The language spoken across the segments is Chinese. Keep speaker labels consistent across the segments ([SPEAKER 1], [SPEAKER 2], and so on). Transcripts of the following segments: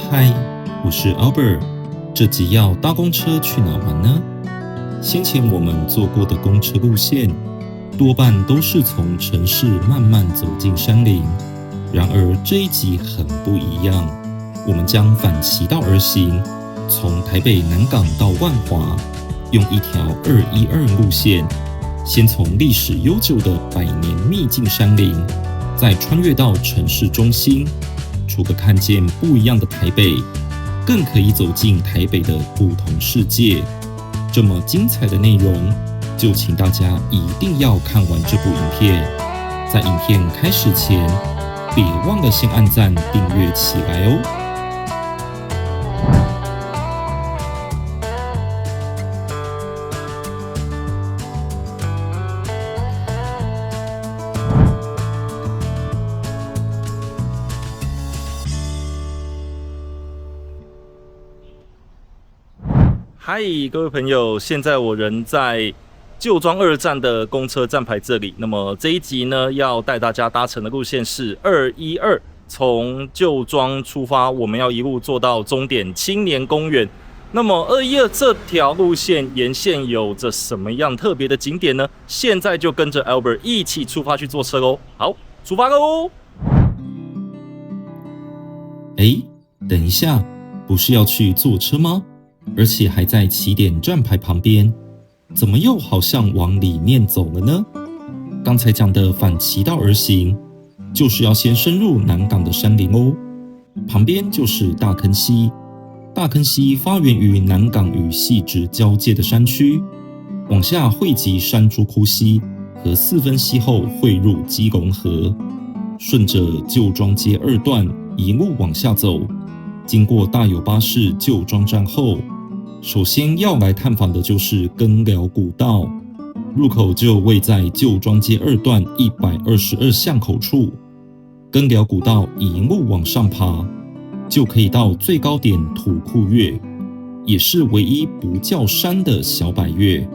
[SPEAKER 1] 嗨，我是 Albert。這集要搭公車去哪玩呢？先前我們坐過的公車路線，多半都是從城市慢慢走進山林。然而這一集很不一樣，我們將反其道而行，從台北南港到萬華，用一條212路線，先從歷史悠久的百年秘境山林，再穿越到城市中心，除了看見不一樣的台北，更可以走進台北的不同世界。這麼精彩的內容，就請大家一定要看完這部影片。在影片開始前，別忘了先按讚訂閱起來哦。
[SPEAKER 2] 嗨，各位朋友，現在我人在舊莊2站的公車站牌這裡。那麼這一集呢，要帶大家搭乘的路線是212，從舊莊出發，我們要一路坐到終點青年公園。那麼212這條路線沿線有着什麼樣特別的景點呢？現在就跟着 Albert 一起出發去坐車嘍。好，出發嘍！
[SPEAKER 1] 等一下，不是要去坐車嗎？而且還在起點站牌旁邊，怎麼又好像往裡面走了呢？剛才講的反其道而行，就是要先深入南港的山林哦。旁邊就是大坑溪，大坑溪發源於南港與汐止交界的山區，往下匯集山豬窟溪和四分溪後匯入基隆河，順着舊莊街2段一路往下走，經過大有巴士舊莊站後，首先要來探訪的就是更寮古道，入口就位在舊莊街2段122巷口處。更寮古道一路往上爬，就可以到最高點土庫岳，也是唯一不叫山的小百岳。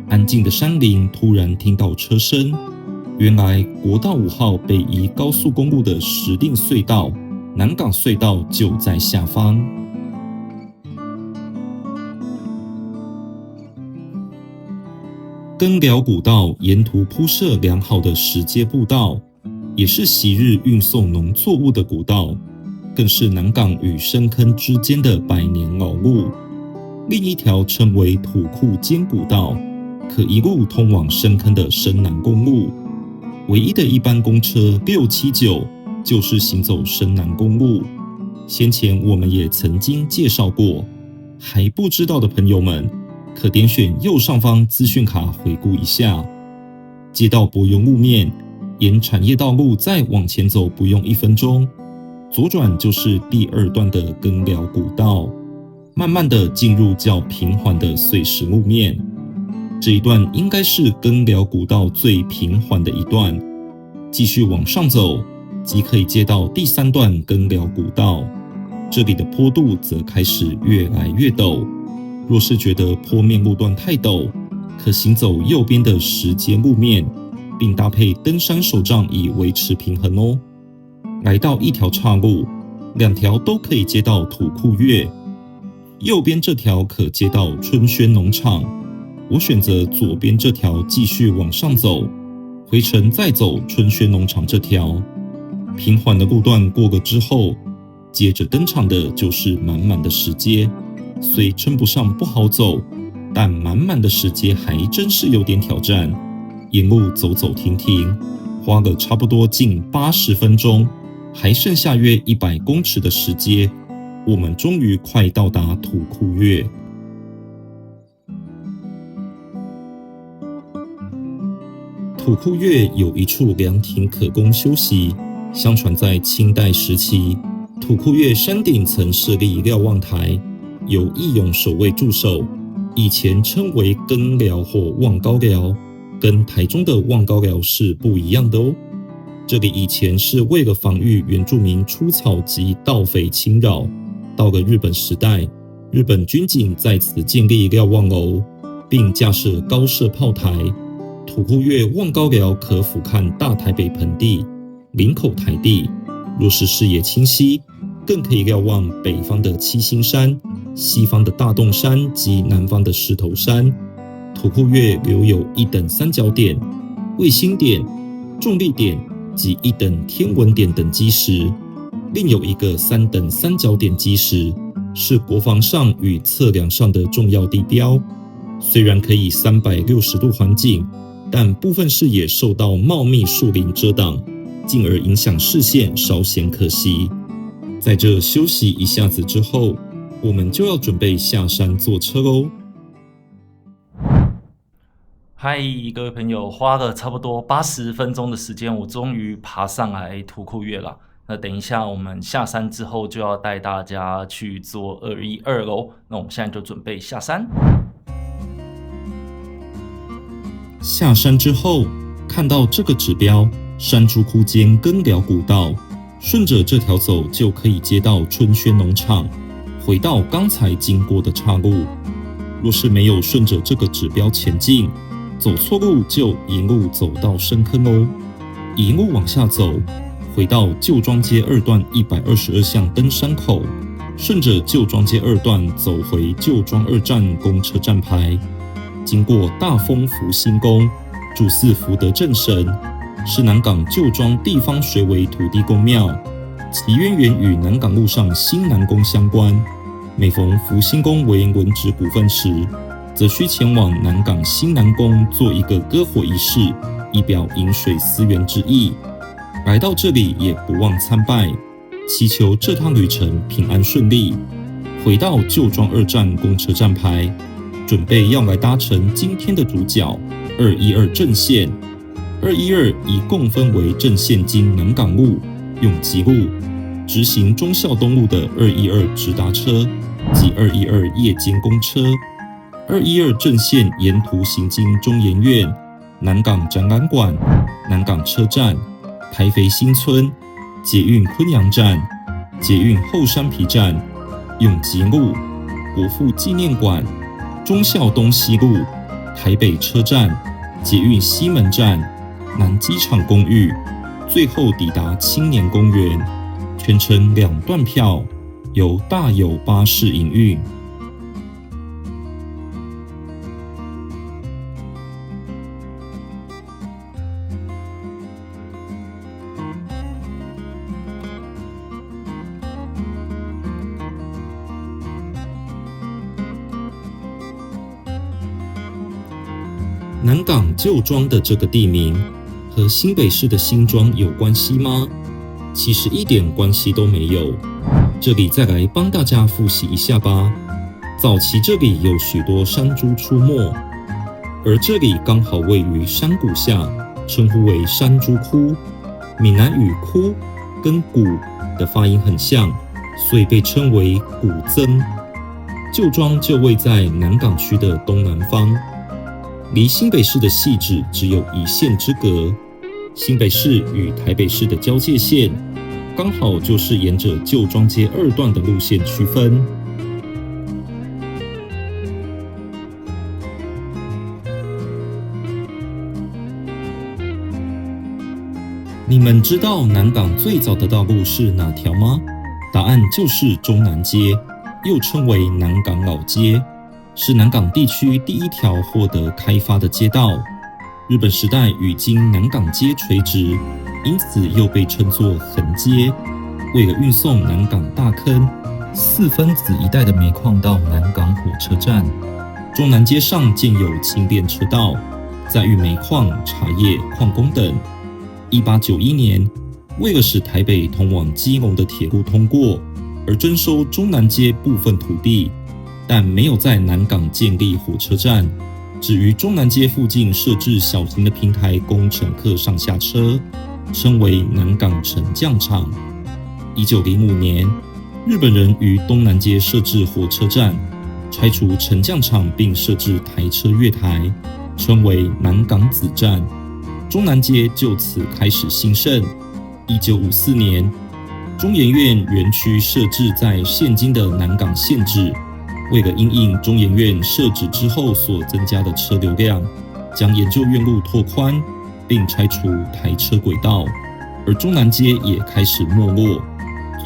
[SPEAKER 1] 安靜的山林突然聽到車聲，原來國道5號北宜高速公路的石碇隧道、南港隧道就在下方。更寮古道沿途鋪設良好的石階步道，也是昔日運送農作物的古道，更是南港與深坑之間的百年老路。另一條稱為土庫間古道，可一路通往深坑的深南公路。唯一的一般公車679就是行走深南公路。先前我們也曾經介紹過，還不知道的朋友們，可點選右上方資訊卡回顧一下。接到柏油路面，沿產業道路再往前走不用1分鐘，左轉就是第2段的更寮古道，慢慢的進入較平緩的碎石路面。這一段應該是更寮古道最平緩的一段，繼續往上走，即可以接到第3段更寮古道。這裡的坡度則開始越來越陡。若是覺得坡面路段太陡，可行走右邊的石階路面，並搭配登山手杖以維持平衡哦。來到一條岔路，2條都可以接到土庫岳，右邊這條可接到春軒農場。我選擇左邊這條繼續往上走，回程再走春軒農場這條。平緩的路段過了之後，接着登場的就是滿滿的石階。雖稱不上不好走，但滿滿的石階還真是有點挑戰。沿路走走停停，花了差不多近80分鐘，還剩下約100公尺的石階，我們終於快到達土庫岳。土庫岳有一處涼亭可供休息，相傳在清代時期，土庫岳山頂曾設立瞭望台，由義勇守衛駐守，以前稱為更寮或望高寮，跟台中的望高寮是不一樣的哦。這裡以前是為了防禦原住民出草及盜匪侵擾，到了日本時代，日本軍警在此建立瞭望樓，並架設高射炮台。土庫岳望高寮可俯瞰大台北盆地、林口台地，若是視野清晰，更可以瞭望北方的七星山、西方的大洞山及南方的石頭山。土庫岳留有一等三角點、衛星點、重力點及一等天文點等基石，另有一個三等三角點基石，是國防上與測量上的重要地標。雖然可以360度環景，但部分視野受到茂密樹林遮擋，進而影響視線，稍顯可惜。在這休息一下子之後，我們就要準備下山坐車嘍。
[SPEAKER 2] 嗨，各位朋友，花了差不多80分鐘的時間，我終於爬上來土庫岳了。那等一下我們下山之後，就要帶大家去做212嘍。那我們現在就準備下山。
[SPEAKER 1] 下山之後，看到這個指標——山豬窟間根寮古道，順着這條走就可以接到春軒農場，回到剛才經過的岔路。若是沒有順着這個指標前進，走錯路就一路走到深坑哦。一路往下走，回到舊莊街2段122巷登山口，順着舊莊街2段走回舊莊2站公車站牌，經過大豐福興宮，主祀福德正神，是南港舊莊地方水尾土地公廟，其淵源與南港路上新南宮相關。每逢福興宮為文職股份時，則需前往南港新南宮做一個割火儀式，以表飲水思源之意。來到這裡也不忘參拜，祈求這趟旅程平安順利。回到舊莊2站公車站牌，準備要來搭乘今天的主角212正線。212一共分為正線經南港路、永吉路，直行忠孝東路的212直達車及212夜間公車。212正線沿途行經中研院、南港展覽館、南港車站、台肥新村、捷運昆陽站、捷運後山埤站、永吉路、國父紀念館、忠孝東西路、台北車站、捷運西門站、南機場公寓，最後抵達青年公園。全程2段票，由大有巴士營運。南港舊莊的這個地名和新北市的新莊有關係嗎？其實一點關係都沒有。這裡再來幫大家複習一下吧。早期這裡有許多山豬出沒，而這裡剛好位於山谷下，稱呼為山豬窟。閩南語“窟”跟“谷”的發音很像，所以被稱為“谷曾”。舊莊就位在南港區的東南方，離新北市的汐止只有1線之隔。新北市與台北市的交界線，剛好就是沿着舊莊街2段的路線區分。你們知道南港最早的道路是哪條嗎？答案就是中南街，又稱為南港老街，是南港地區第一條獲得開發的街道。日本時代與今南港街垂直，因此又被稱作橫街。為了運送南港大坑、4分子一帶的煤礦到南港火車站，中南街上建有輕便車道，載運煤礦、茶葉、礦工等。1891年，為了使台北通往基隆的鐵路通過，而徵收中南街部分土地，但沒有在南港建立火車站。只於中南街附近設置小型的平台供乘客上下車，稱為南港沉降場。1905年，日本人於東南街設置火車站，拆除沉降場並設置台車月台，稱為南港子站。中南街就此開始興盛。1954年，中研院園區設置在現今的南港縣治。為了因應中研院設置之後所增加的車流量，將研究院路拓寬，並拆除台車軌道，而中南街也開始沒落。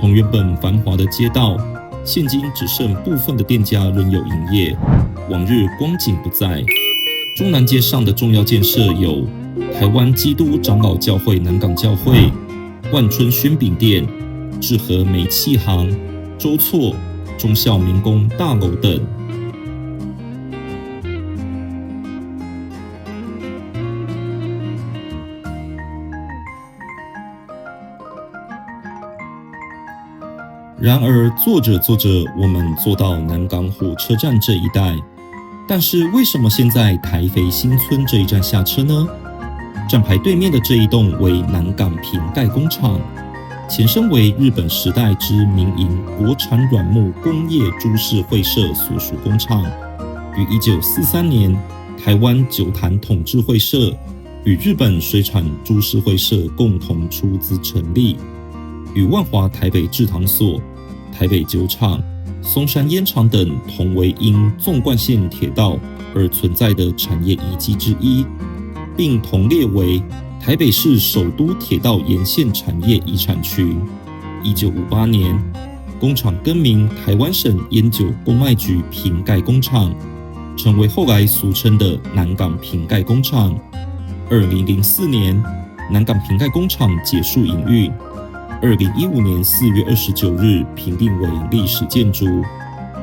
[SPEAKER 1] 從原本繁華的街道，現今只剩部分的店家仍有營業，往日光景不再。中南街上的重要建設有台灣基督長老教會南港教會、萬春軒餅店、志和煤氣行、周厝、忠孝民工大樓等。然而，坐着，我們坐到南港火車站這一帶，但是為什麼現在台肥新村這一站下車呢？站牌對面的這一棟為南港瓶蓋工廠，前身為日本時代之民營國產軟木工業株式會社所屬工廠，於1943年台灣酒壇統治會社與日本水產株式會社共同出資成立，與萬華台北製糖所、台北酒廠、松山菸廠等同為因縱貫線鐵道而存在的產業遺跡之一，並同列為台北市首都鐵道沿線產業遺產區。1958年，工廠更名台灣省菸酒公賣局瓶蓋工廠，成為後來俗稱的南港瓶蓋工廠。2004年，南港瓶蓋工廠結束營運。2015年4月29日評定為歷史建築。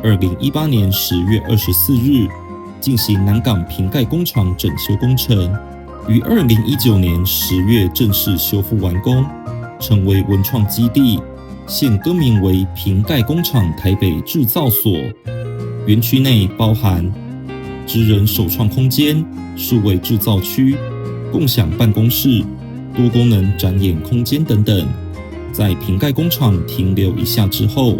[SPEAKER 1] 2018年10月24日進行南港瓶蓋工廠整修工程，於2019年10月正式修復完工，成為文創基地，現更名為瓶蓋工廠台北製造所。園區內包含職人首創空間、數位製造區、共享辦公室、多功能展演空間等等。在瓶蓋工廠停留一下之後，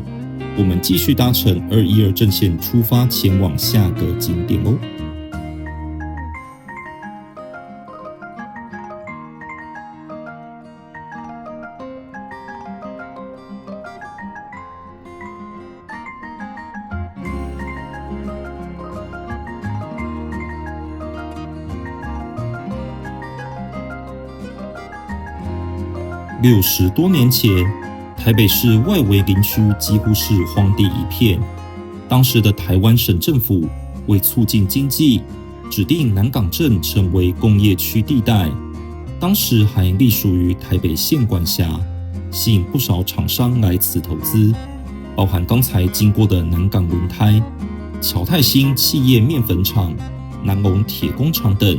[SPEAKER 1] 我們繼續搭乘212正線出發，前往下個景點哦。60多年前，台北市外圍林區幾乎是荒地一片。當時的台灣省政府為促進經濟，指定南港鎮成為工業區地帶。當時還隸屬於台北縣管轄，吸引不少廠商來此投資，包含剛才經過的南港輪胎、僑泰興企業麵粉廠、南龍鐵工廠等，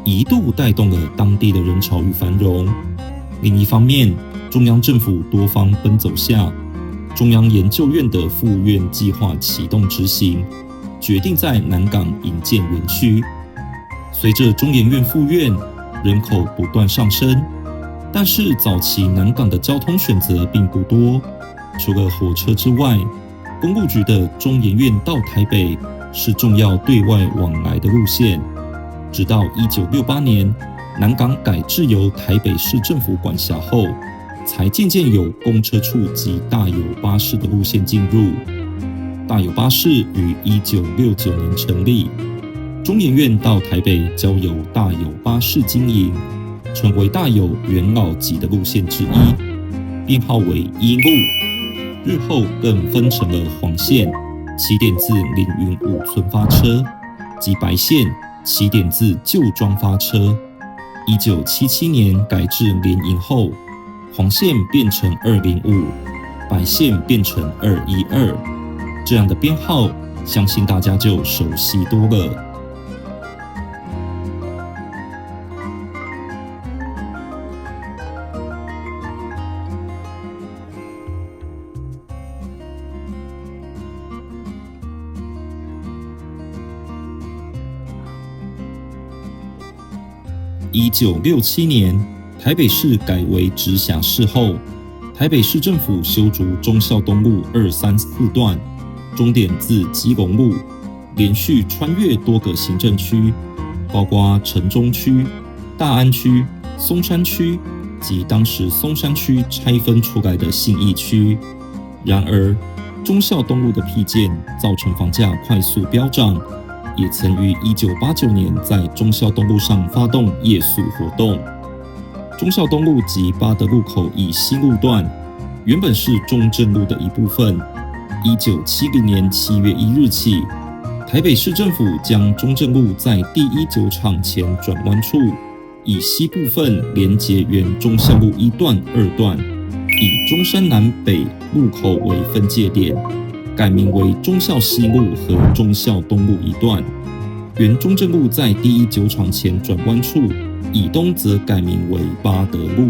[SPEAKER 1] 一度帶動了當地的人潮與繁榮。另一方面，中央政府多方奔走下，中央研究院的附院計劃啟動執行，決定在南港營建園區。隨着中研院附院，人口不斷上升，但是早期南港的交通選擇並不多，除了火車之外，公路局的中研院到台北是重要對外往來的路線。直到1968年，南港改制由台北市政府管轄後，才漸漸有公車處及大有巴士的路線進入。大有巴士於1969年成立，中研院到台北交由大有巴士經營，成為大有元老級的路線之一，編號為1路。日後更分成了黃線，起點自凌雲5村發車，及白線，起點自舊莊發車。1977年改制聯營後，黃線變成205，白線變成212，這樣的編號，相信大家就熟悉多了。1967年，台北市改為直轄市後，台北市政府修築忠孝東路2、3、4段，終點自基隆路，連續穿越多個行政區，包括城中區、大安區、松山區及當時松山區拆分出來的信義區。然而，忠孝東路的闢建造成房價快速飆漲，也曾於1989年在忠孝東路上發動夜宿活動。忠孝東路及八德路口以西路段原本是中正路的一部分。1970年7月1日起，台北市政府將中正路在第一酒廠前轉彎處以西部分連結原忠孝路1段、2段，以中山南北路口為分界點，改名為忠孝西路和忠孝東路1段。原中正路在第一酒廠前轉彎處以東則改名為八德路。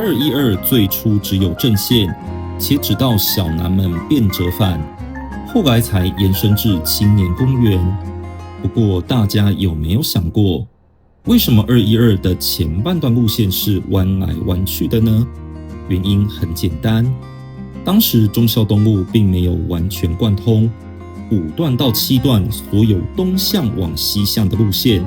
[SPEAKER 1] 212最初只有正線，且只到小南門便折返，後來才延伸至青年公園。不過大家有沒有想過，為什麼212的前半段路線是彎來彎去的呢？原因很簡單，當時忠孝東路並沒有完全貫通，5段到7段所有東向往西向的路線，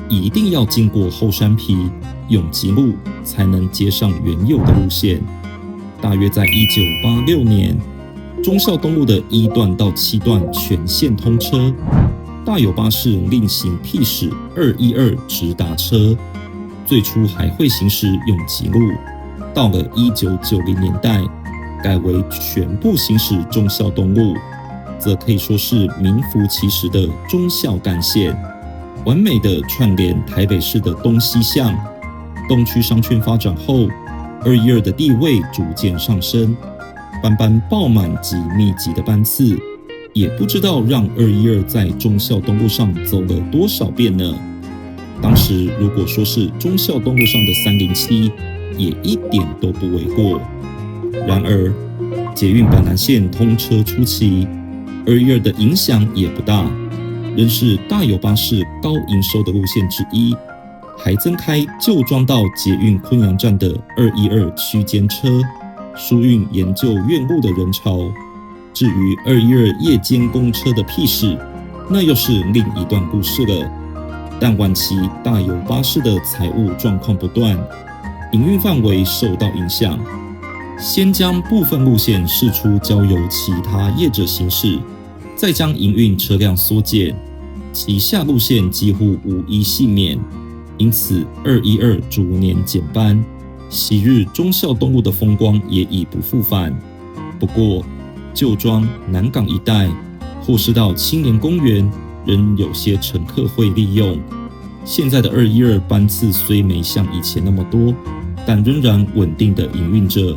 [SPEAKER 1] 一定要經過後山埤、永吉路才能接上原有的路線。大約在1986年，忠孝東路的1段到7段全線通車，大有巴士另行闢使212直達車，最初還會行駛永吉路，到了1990年代，改為全部行駛忠孝東路，則可以說是名副其實的忠孝幹線，完美的串聯台北市的東西向。東區商圈發展後，212的地位逐漸上升，班班爆滿及密集的班次，也不知道讓212在忠孝東路上走了多少遍呢。當時如果說是忠孝東路上的307，也一點都不為過。然而，捷運板南線通車初期，212的影響也不大，仍是大有巴士高營收的路線之一。還增開舊莊到捷運昆陽站的212區間車，疏運研究院路的人潮。至於212夜間公車的闢使，那又是另一段故事了。但晚期大有巴士的財務狀況不斷，營運範圍受到影響，先將部分路線釋出交由其他業者行駛，再將營運車輛縮減，旗下路線幾乎無一幸免。因此212逐年減班，昔日忠孝東路的風光也已不復返。不過舊莊、南港一帶，或是到青年公園，仍有些乘客會利用。現在的212班次雖沒像以前那麼多，但仍然穩定的營運着。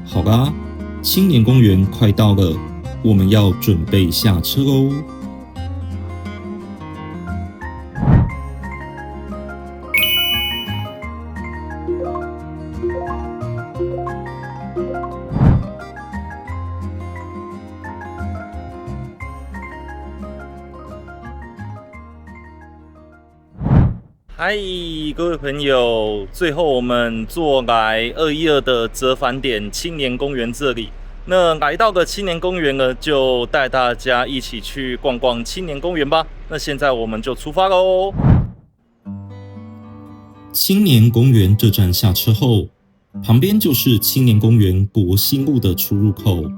[SPEAKER 1] 好啦，青年公園快到了，我們要準備下車嘍。
[SPEAKER 2] 嗨，各位朋友，最後我們坐來212的折返點青年公園這裡。那來到的青年公園呢，就帶大家一起去逛逛青年公園吧。那現在我們就出發嘍。
[SPEAKER 1] 青年公園這站下車後，旁邊就是青年公園國新路的出入口，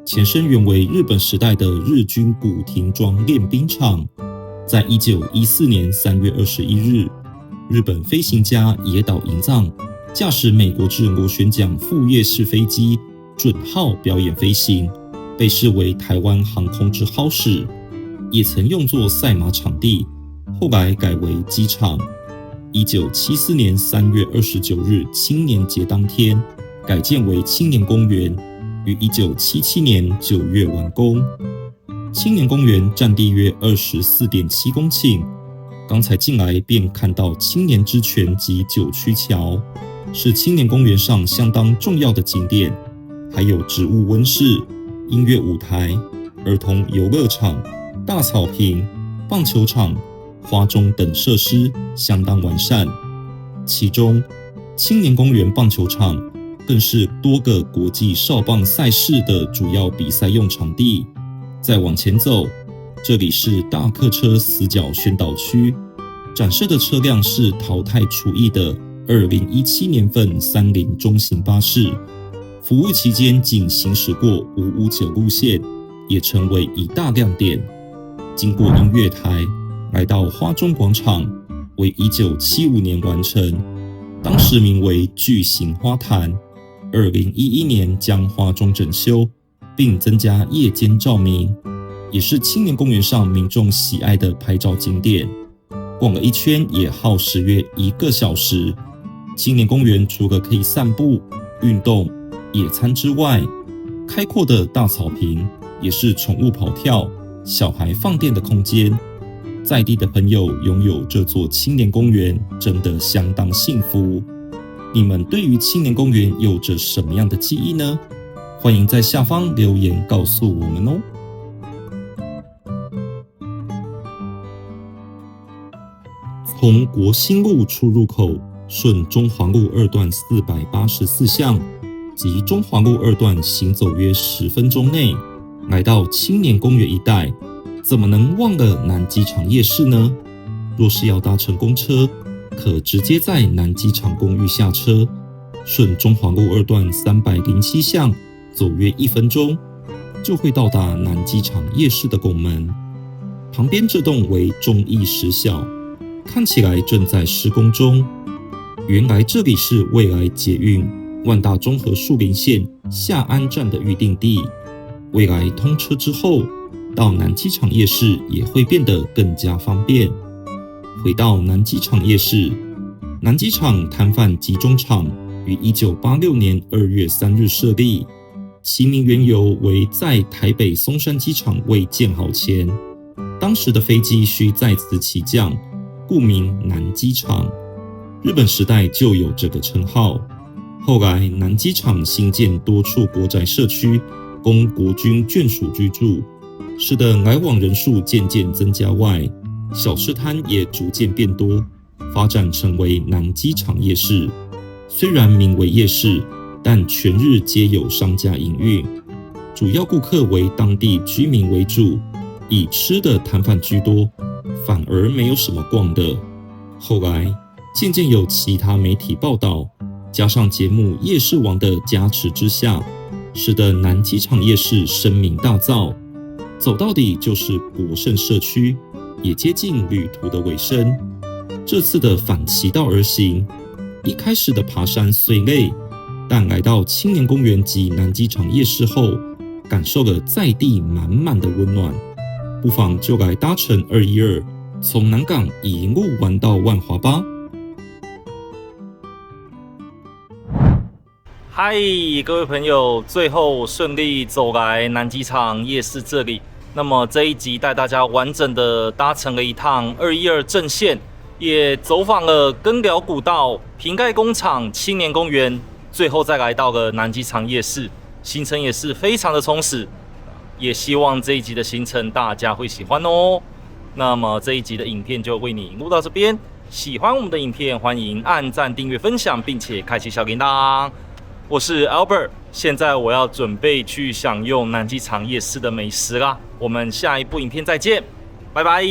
[SPEAKER 1] 前身原為日本時代的日軍古亭莊練兵場。在1914年3月21日，日本飛行家野島銀藏駕駛美國制螺旋槳副葉式飛機準號表演飛行，被視為台灣航空之好史，也曾用作賽馬場地，後來改為機場。1974年3月29日青年節當天，改建為青年公園，於1977年9月完工。青年公園佔地約24.7公頃。剛才進來便看到青年之泉及九曲橋，是青年公園上相當重要的景點，還有植物溫室、音樂舞台、兒童遊樂場、大草坪、棒球場、花鐘等設施相當完善。其中，青年公園棒球場更是多個國際少棒賽事的主要比賽用場地。再往前走，這裡是大客車死角宣導區，展示的車輛是淘汰除役的2017年份30中型巴士，服務期間僅行駛過559路線，也成為一大亮點。經過音樂台，來到花中廣場，為1975年完成，當時名為巨型花壇。2011年將花中整修，並增加夜間照明，也是青年公園上民眾喜愛的拍照景點。逛了一圈也耗時約1個小時。青年公園除了可以散步、運動、野餐之外，開闊的大草坪也是寵物跑跳、小孩放電的空間。在地的朋友擁有這座青年公園，真的相當幸福。你們對於青年公園有着什麼樣的記憶呢？歡迎在下方留言告訴我們哦。從國興路出入口順中華路2段484巷及中華路2段行走約10分鐘內，來到青年公園一帶，怎麼能忘了南機場夜市呢？若是要搭乘公車，可直接在南機場公寓下車，順中華路2段307巷走約1分鐘，就會到達南機場夜市的拱門。旁邊這棟為忠義實小，看起來正在施工中。原來這裡是未來捷運萬大中和樹林線下安站的預定地。未來通車之後，到南機場夜市也會變得更加方便。回到南機場夜市，南機場攤販集中場於1986年2月3日設立，其名緣由為在台北松山機場未建好前，當時的飛機需在此起降，故名南機場。日本時代就有這個稱號。後來南機場新建多處國宅社區，供國軍眷屬居住，使得來往人數漸漸增加外，小吃攤也逐漸變多，發展成為南機場夜市。雖然名為夜市，但全日皆有商家營運，主要顧客為當地居民為主，以吃的攤販居多，反而沒有什麼逛的。後來漸漸有其他媒體報道，加上節目《夜市王》的加持之下，使得南機場夜市聲名大噪。走到底就是國盛社區，也接近旅途的尾聲。這次的反其道而行，一開始的爬山雖累，但來到青年公園及南機場夜市後，感受了在地滿滿的溫暖。不妨就來搭乘212，從南港一路玩到萬華吧。
[SPEAKER 2] 嗨，各位朋友，最後順利走來南機場夜市這裡。那麼這一集帶大家完整的搭乘了一趟212正線，也走訪了根寮古道、瓶蓋工廠、青年公園，最後再來到了南機場夜市，行程也是非常的充實。也希望這一集的行程大家會喜歡哦。那麼這一集的影片就為你錄到這邊，喜歡我們的影片，歡迎按讚、訂閱、分享，並且開啟小鈴鐺。我是 Albert， 現在我要準備去享用南機場夜市的美食啦。我們下一部影片再見，拜拜。